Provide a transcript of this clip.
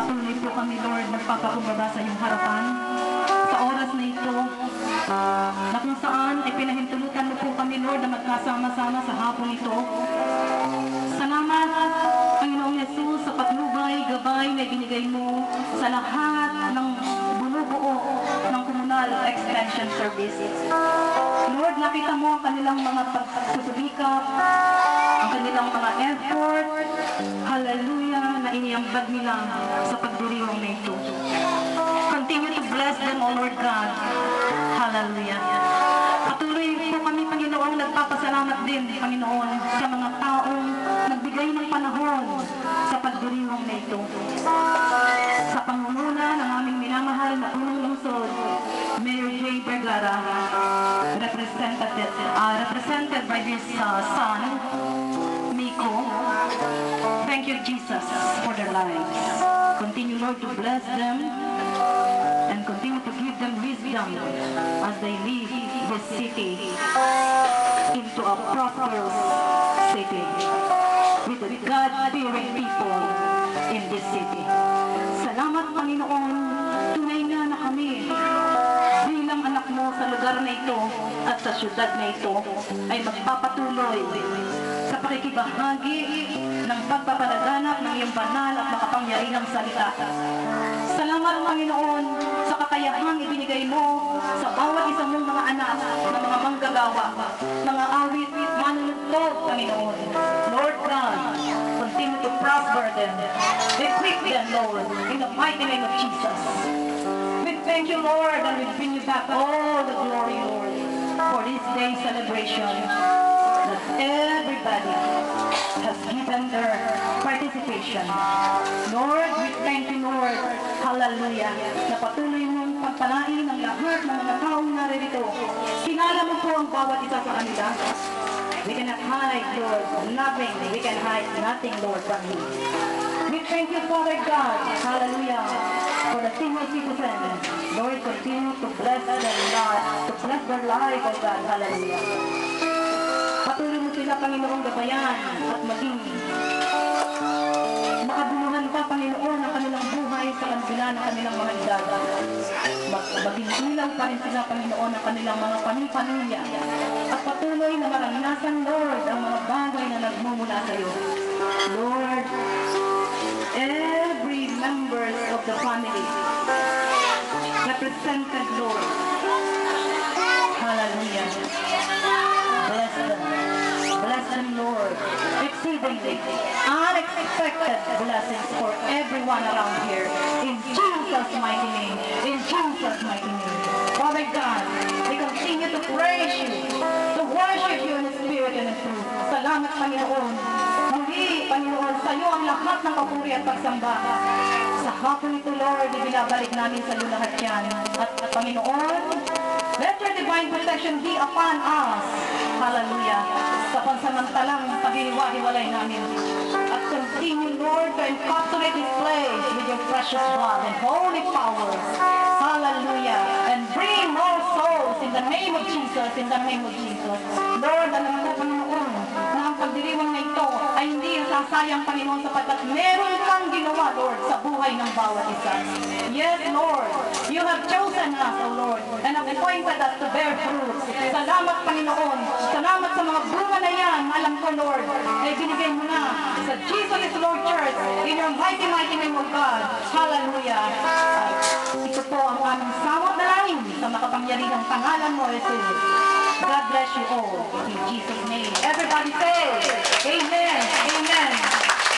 Patuloy po kami, Lord, nagpapakumbaba sa iyong harapan. Sa oras na ito, na kung saan ay pinahintulutan mo po kami, Lord, na magkasama-sama sa hapon ito. Salamat, Panginoong Yesus, sa patnubay, gabay na ibinigay mo sa lahat ng bumubuo ng Communal Extension Service. Lord, nakita mo ang kanilang mga pagsusubikap, ang kanilang mga effort, hallelujah, na iniambag nila sa pagdiriwang na ito. Continue to bless them, O Lord God. Hallelujah. Patuloy po kami, Panginoon, nagpapasalamat din, Panginoon, sa mga taong nagbigay ng panahon sa pagdiriwang na ito. Sa pangunguna ng aming minamahal na unang lungsod, Mayor J. Vergara, represented by this son, Miko. Thank you, Jesus, for their lives. Continue, Lord, to bless them and continue to give them wisdom as they lead this city into a prosperous city with the God-fearing people in this city. Salamat, Panginoon, tunay na kami bilang anak mo sa lugar na ito at sa syudad na ito ay magpapatuloy sa pakikibahagi ng pagpapalaganap ng iyong banal at makapangyarihang salita. Salamat, Panginoon, sa kakayahang ibinigay mo sa bawat isang mong mga anak na mga manggagawa, mga awit, manunugtog, Panginoon. Lord God, continue to prosper them. Equip them, Lord, in the mighty name of Jesus. We thank you, Lord, and we bring you back all the glory, Lord, for this day's celebration that everybody has given their participation. Lord, we thank you, Lord, hallelujah, na patuloy mong pagpalain ang lahat ng mga taong naririto. Kilala mo po ang bawat isa sa kanila. We cannot hide, Lord, nothing. We can hide nothing, Lord, from you. We thank you, Father God, hallelujah, for the senior citizens. Lord, continue to bless them, God, to bless their life, oh God, hallelujah. Patuloy mo sila, Panginoong, gabayan at maging makabuluhan pa, Panginoon, ang kanilang buhay sa kanila ng kanilang mga edad. Maging ilaw pa rin sila, Panginoon, ang kanilang mga panipamilya. At patuloy na maranasan, Lord, ang mga bagay na nagmumula sa iyo. Lord, every members of the family represented, Lord. Hallelujah. Bless them. Bless them, Lord, exceedingly unexpected blessings for everyone around here. In Jesus' mighty name. In Jesus' mighty name. Father God, we continue to praise you, to worship you in the spirit and in truth. Salamat, Panginoon. Muli, Panginoon, sa iyo ang lahat ng papuri at pagsamba. Sa hapon ito, Lord, ibinabalik namin sa iyo lahat yan. At Panginoon, let your divine protection be upon us. Hallelujah. Sa pansamantalang paghihiwa-hiwalay namin. At continue, Lord, to encapsulate this place with your precious blood and holy power. Hallelujah. And bring more souls in the name of Jesus, in the name of Jesus. Lord, alam mo, Panginoon, na ang pagdiriwang na ito ay hindi sasayang, Panginoon, sapagkat meron kang ginawa, Lord, sa buhay ng bawat isa. Yes, Lord, you have chosen us, O Lord, and have appointed us to bear fruits. Salamat, Panginoon. Salamat sa mga bunga na yan. Alam ko, Lord, ay binigay mo na sa Jesus is Lord Church in your mighty, mighty name of God. Hallelujah. Ito po ang aming samot na langin sa makapangyarihang pangalan mo, Jesus. God bless you all. In Jesus' name. Everybody say, Amen.